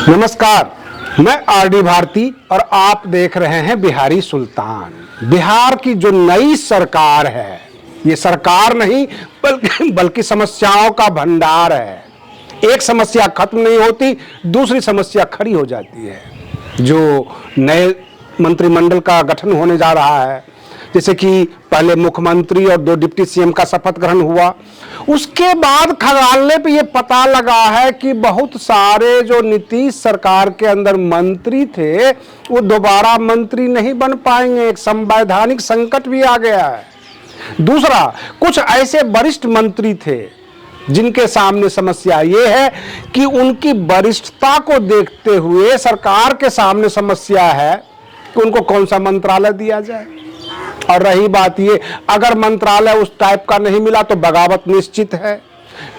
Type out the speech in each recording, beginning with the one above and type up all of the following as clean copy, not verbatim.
नमस्कार, मैं आरडी भारती और आप देख रहे हैं बिहारी सुल्तान। बिहार की जो नई सरकार है, ये सरकार नहीं बल्कि समस्याओं का भंडार है। एक समस्या खत्म नहीं होती, दूसरी समस्या खड़ी हो जाती है। जो नए मंत्रिमंडल का गठन होने जा रहा है, जैसे कि पहले मुख्यमंत्री और 2 डिप्टी सीएम का शपथ ग्रहण हुआ, उसके बाद खंगालने पे ये पता लगा है कि बहुत सारे जो नीतीश सरकार के अंदर मंत्री थे वो दोबारा मंत्री नहीं बन पाएंगे। एक संवैधानिक संकट भी आ गया है। दूसरा, कुछ ऐसे वरिष्ठ मंत्री थे जिनके सामने समस्या ये है कि उनकी वरिष्ठता को देखते हुए सरकार के सामने समस्या है कि उनको कौन सा मंत्रालय दिया जाए। और रही बात ये, अगर मंत्रालय उस टाइप का नहीं मिला तो बगावत निश्चित है,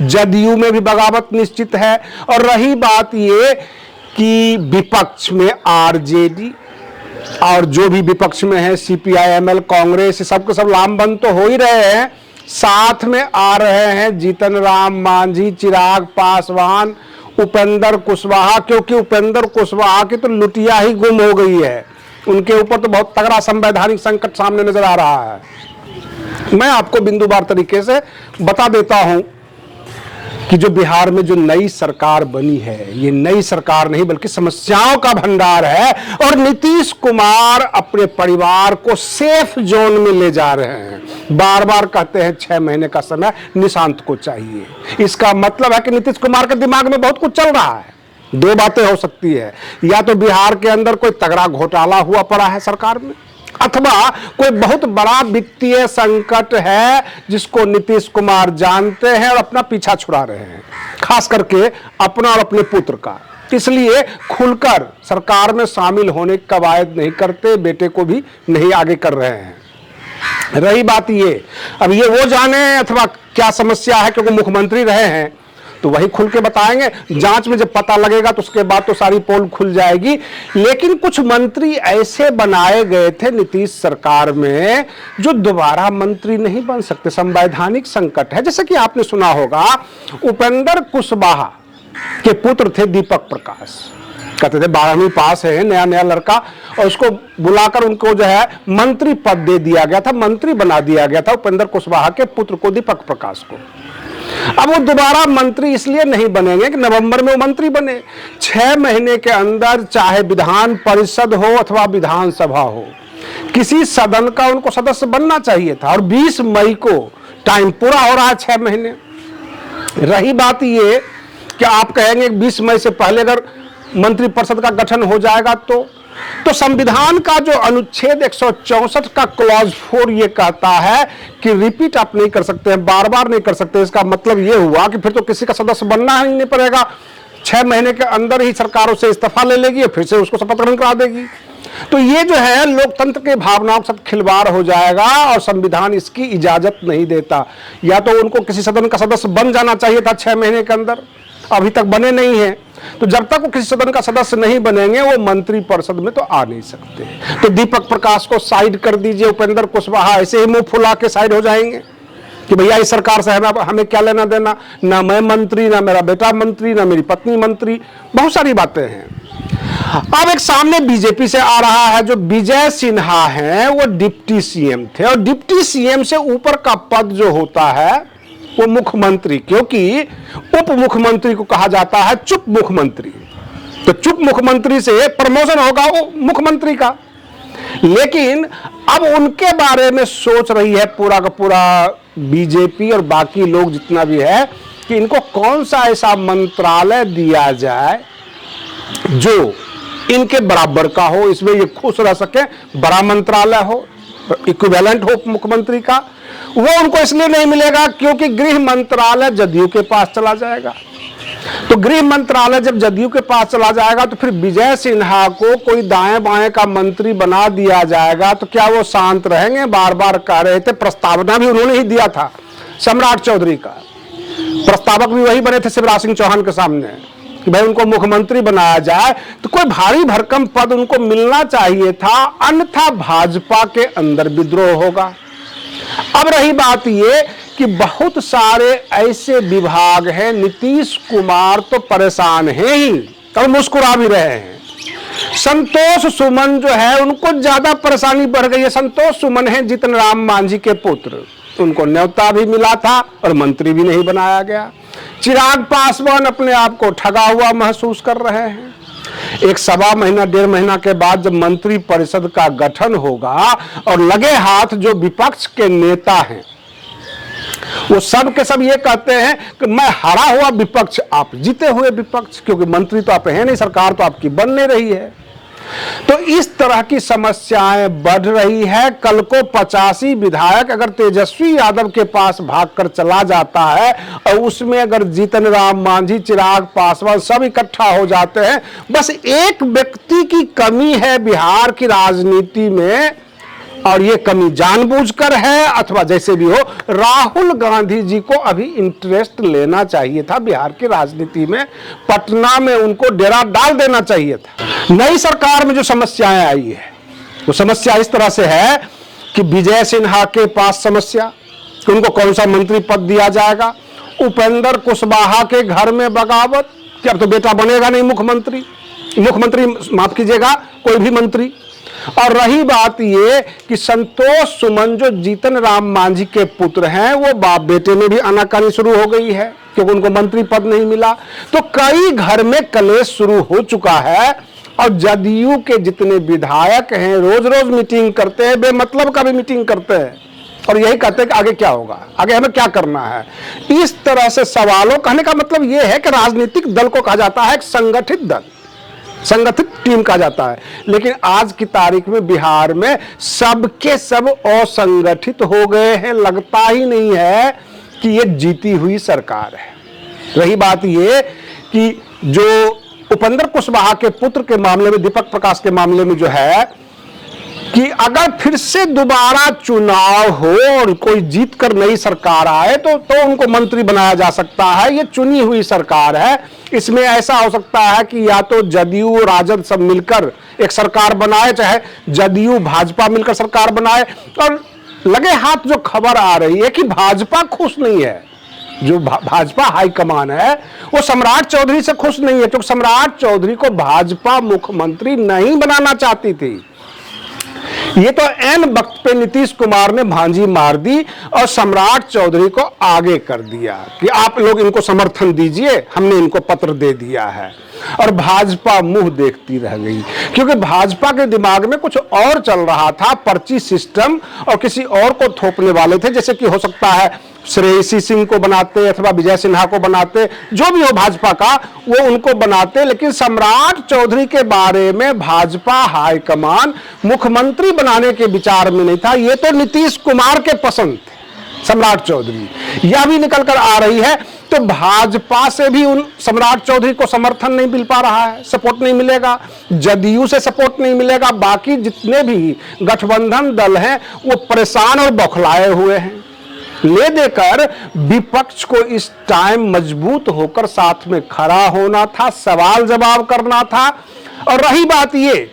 जदयू में भी बगावत निश्चित है। और रही बात ये कि विपक्ष में आरजेडी और जो भी विपक्ष में है सीपीआई एमएल कांग्रेस, सबके सब लामबंद तो हो ही रहे हैं, साथ में आ रहे हैं जीतन राम मांझी, चिराग पासवान, उपेंद्र कुशवाहा, क्योंकि उपेंद्र कुशवाहा की तो लुटिया ही गुम हो गई है। उनके ऊपर तो बहुत तगड़ा संवैधानिक संकट सामने नजर आ रहा है। मैं आपको बिंदुवार तरीके से बता देता हूं कि जो बिहार में जो नई सरकार बनी है, ये नई सरकार नहीं बल्कि समस्याओं का भंडार है। और नीतीश कुमार अपने परिवार को सेफ जोन में ले जा रहे हैं। बार बार कहते हैं 6 महीने का समय निशांत को चाहिए। इसका मतलब है कि नीतीश कुमार के दिमाग में बहुत कुछ चल रहा है। 2 बातें हो सकती है, या तो बिहार के अंदर कोई तगड़ा घोटाला हुआ पड़ा है सरकार में, अथवा कोई बहुत बड़ा वित्तीय संकट है जिसको नीतीश कुमार जानते हैं और अपना पीछा छुड़ा रहे हैं, खास करके अपना और अपने पुत्र का। इसलिए खुलकर सरकार में शामिल होने की कवायद नहीं करते, बेटे को भी नहीं आगे कर रहे हैं। रही बात ये, अब ये वो जाने अथवा क्या समस्या है, क्योंकि मुख्यमंत्री रहे हैं तो वही खुल के बताएंगे। जांच में जब पता लगेगा तो उसके बाद तो सारी पोल खुल जाएगी। लेकिन कुछ मंत्री ऐसे बनाए गए थे नीतीश सरकार में जो दोबारा मंत्री नहीं बन सकते। संवैधानिक संकट है। जैसे कि आपने सुना होगा, उपेंद्र कुशवाहा के पुत्र थे दीपक प्रकाश, कहते थे 12वीं पास है, नया नया लड़का, और उसको बुलाकर उनको जो है मंत्री पद दे दिया गया था, मंत्री बना दिया गया था उपेंद्र कुशवाहा के पुत्र को, दीपक प्रकाश को। अब वो दोबारा मंत्री इसलिए नहीं बनेंगे कि नवंबर में वो मंत्री बने। 6 महीने के अंदर चाहे विधान परिषद हो अथवा विधानसभा हो, किसी सदन का उनको सदस्य बनना चाहिए था। और 20 मई को टाइम पूरा हो रहा है, 6 महीने। रही बात ये कि आप कहेंगे 20 मई से पहले अगर मंत्रिपरिषद का गठन हो जाएगा तो संविधान का जो अनुच्छेद 164 का क्लॉज 4 ये कहता है कि रिपीट आप नहीं कर सकते हैं, बार बार नहीं कर सकते। इसका मतलब ये हुआ कि फिर तो किसी का सदस्य बनना ही नहीं पड़ेगा। 6 महीने के अंदर ही सरकार उससे इस्तीफा ले लेगी और फिर से उसको शपथ ग्रहण करा देगी। तो ये जो है लोकतंत्र के भावनाओं के साथ खिलवाड़ हो जाएगा और संविधान इसकी इजाजत नहीं देता। या तो उनको किसी सदन का सदस्य बन जाना चाहिए था 6 महीने के अंदर, अभी तक बने नहीं है। तो जब तक वो किसी सदन का सदस्य नहीं बनेंगे वो मंत्री परिषद में तो आ नहीं सकते। तो दीपक प्रकाश को साइड कर दीजिए, उपेंद्र कुशवाहा ऐसे ही मुंह फुला के साइड हो जाएंगे कि भैया इस सरकार से हमें क्या लेना देना, ना मैं मंत्री, ना मेरा बेटा मंत्री, ना मेरी पत्नी मंत्री, बहुत सारी बातें हैं। अब एक सामने बीजेपी से आ रहा है, जो विजय सिन्हा हैं वो डिप्टी सीएम थे, और डिप्टी सीएम से ऊपर का पद जो होता है वो मुख्यमंत्री, क्योंकि उप मुख्यमंत्री को कहा जाता है चुप मुख्यमंत्री। तो चुप मुख्यमंत्री से प्रमोशन होगा वो मुख्यमंत्री का। लेकिन अब उनके बारे में सोच रही है पूरा का पूरा बीजेपी और बाकी लोग जितना भी है कि इनको कौन सा ऐसा मंत्रालय दिया जाए जो इनके बराबर का हो, इसमें ये खुश रह सके, बड़ा मंत्रालय हो, इक्विवेलेंट हो मुख्यमंत्री का। वो उनको इसलिए नहीं मिलेगा क्योंकि गृह मंत्रालय जदयू के पास चला जाएगा। तो गृह मंत्रालय जब जदयू के पास चला जाएगा तो फिर विजय सिन्हा को कोई दाएं बाएं का मंत्री बना दिया जाएगा, तो क्या वो शांत रहेंगे? बार बार कह रहे थे, प्रस्तावना भी उन्होंने ही दिया था, सम्राट चौधरी का प्रस्तावक भी वही बने थे शिवराज सिंह चौहान के सामने कि भाई उनको मुख्यमंत्री बनाया जाए। तो कोई भारी भरकम पद उनको मिलना चाहिए था, अन्यथा भाजपा के अंदर विद्रोह होगा। अब रही बात ये कि बहुत सारे ऐसे विभाग हैं, नीतीश कुमार तो परेशान हैं ही, और मुस्कुरा भी रहे हैं। संतोष सुमन जो है उनको ज्यादा परेशानी बढ़ गई है। संतोष सुमन है जीतन राम मांझी के पुत्र, उनको न्योता भी मिला था और मंत्री भी नहीं बनाया गया। चिराग पासवान अपने आप को ठगा हुआ महसूस कर रहे हैं। एक सवा महीना 1.5 महीना के बाद जब मंत्री परिषद का गठन होगा और लगे हाथ जो विपक्ष के नेता हैं वो सब के सब ये कहते हैं कि मैं हारा हुआ विपक्ष, आप जीते हुए विपक्ष, क्योंकि मंत्री तो आप हैं नहीं, सरकार तो आपकी बन नहीं रही है। तो इस तरह की समस्याएं बढ़ रही है। कल को 85 विधायक अगर तेजस्वी यादव के पास भागकर चला जाता है और उसमें अगर जीतन राम मांझी, चिराग पासवान सब इकट्ठा हो जाते हैं, बस एक व्यक्ति की कमी है बिहार की राजनीति में, और ये कमी जानबूझकर है अथवा जैसे भी हो, राहुल गांधी जी को अभी इंटरेस्ट लेना चाहिए था बिहार की राजनीति में। पटना में उनको डेरा डाल देना चाहिए था। नई सरकार में जो समस्याएं आई है वो समस्या इस तरह से है कि विजय सिन्हा के पास समस्या कि उनको कौन सा मंत्री पद दिया जाएगा, उपेंद्र कुशवाहा के घर में बगावत कि अब तो बेटा बनेगा नहीं मुख्यमंत्री माफ कीजिएगा कोई भी मंत्री। और रही बात ये कि संतोष सुमन जो जीतन राम मांझी के पुत्र हैं वो बाप बेटे में भी आनाकानी शुरू हो गई है क्योंकि उनको मंत्री पद नहीं मिला। तो कई घर में कलेश शुरू हो चुका है और जदयू के जितने विधायक हैं रोज रोज मीटिंग करते हैं, बेमतलब का भी मीटिंग करते हैं और यही कहते हैं कि आगे क्या होगा, आगे हमें क्या करना है। इस तरह से सवालों कहने का मतलब यह है कि राजनीतिक दल को कहा जाता है एक संगठित दल, संगठित टीम कहा जाता है, लेकिन आज की तारीख में बिहार में सबके सब असंगठित हो गए हैं। लगता ही नहीं है कि ये जीती हुई सरकार है। रही बात ये कि जो उपेंद्र कुशवाहा के पुत्र के मामले में, दीपक प्रकाश के मामले में जो है कि अगर फिर से दोबारा चुनाव हो और कोई जीत कर नई सरकार आए तो उनको मंत्री बनाया जा सकता है। ये चुनी हुई सरकार है, इसमें ऐसा हो सकता है कि या तो जदयू राजद सब मिलकर एक सरकार बनाए, चाहे जदयू भाजपा मिलकर सरकार बनाए। और लगे हाथ जो खबर आ रही है कि भाजपा खुश नहीं है, जो भाजपा हाईकमान है वो सम्राट चौधरी से खुश नहीं है, क्योंकि सम्राट चौधरी को भाजपा मुख्यमंत्री नहीं बनाना चाहती थी। ये तो एन वक्त पे नीतीश कुमार ने भांजी मार दी और सम्राट चौधरी को आगे कर दिया कि आप लोग इनको समर्थन दीजिए, हमने इनको पत्र दे दिया है। और भाजपा मुंह देखती रह गई क्योंकि भाजपा के दिमाग में कुछ और चल रहा था, पर्ची सिस्टम, और किसी और को थोपने वाले थे, जैसे कि हो सकता है श्रेयसी सिंह को बनाते अथवा विजय सिन्हा को बनाते, जो भी हो भाजपा का वो उनको बनाते। लेकिन सम्राट चौधरी के बारे में भाजपा हाईकमान मुख्यमंत्री बनाने के विचार में नहीं था। ये तो नीतीश कुमार के पसंद थे सम्राट चौधरी, यह भी निकल कर आ रही है। तो भाजपा से भी उन सम्राट चौधरी को समर्थन नहीं मिल पा रहा है, सपोर्ट नहीं मिलेगा, जदयू से सपोर्ट नहीं मिलेगा, बाकी जितने भी गठबंधन दल हैं वो परेशान और बौखलाए हुए हैं। ले देकर विपक्ष को इस टाइम मजबूत होकर साथ में खड़ा होना था, सवाल जवाब करना था। और रही बात ये,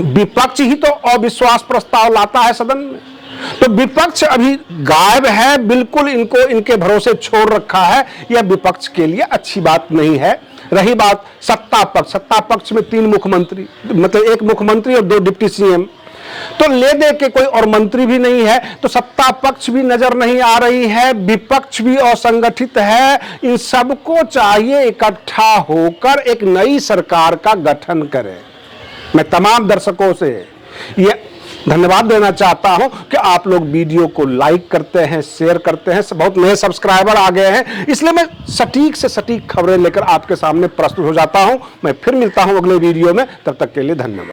विपक्ष ही तो अविश्वास प्रस्ताव लाता है सदन में, तो विपक्ष अभी गायब है, बिल्कुल इनको इनके भरोसे छोड़ रखा है। यह विपक्ष के लिए अच्छी बात नहीं है। रही बात सत्ता पक्ष में 3 मुख्यमंत्री, मतलब 1 मुख्यमंत्री और 2 डिप्टी सीएम, तो ले दे के कोई और मंत्री भी नहीं है, तो सत्ता पक्ष भी नजर नहीं आ रही है, विपक्ष भी असंगठित है। इन सबको चाहिए इकट्ठा होकर एक नई सरकार का गठन करें। मैं तमाम दर्शकों से ये धन्यवाद देना चाहता हूं कि आप लोग वीडियो को लाइक करते हैं, शेयर करते हैं। बहुत नए सब्सक्राइबर आ गए हैं, इसलिए मैं सटीक से सटीक खबरें लेकर आपके सामने प्रस्तुत हो जाता हूं। मैं फिर मिलता हूं अगले वीडियो में, तब तक के लिए धन्यवाद।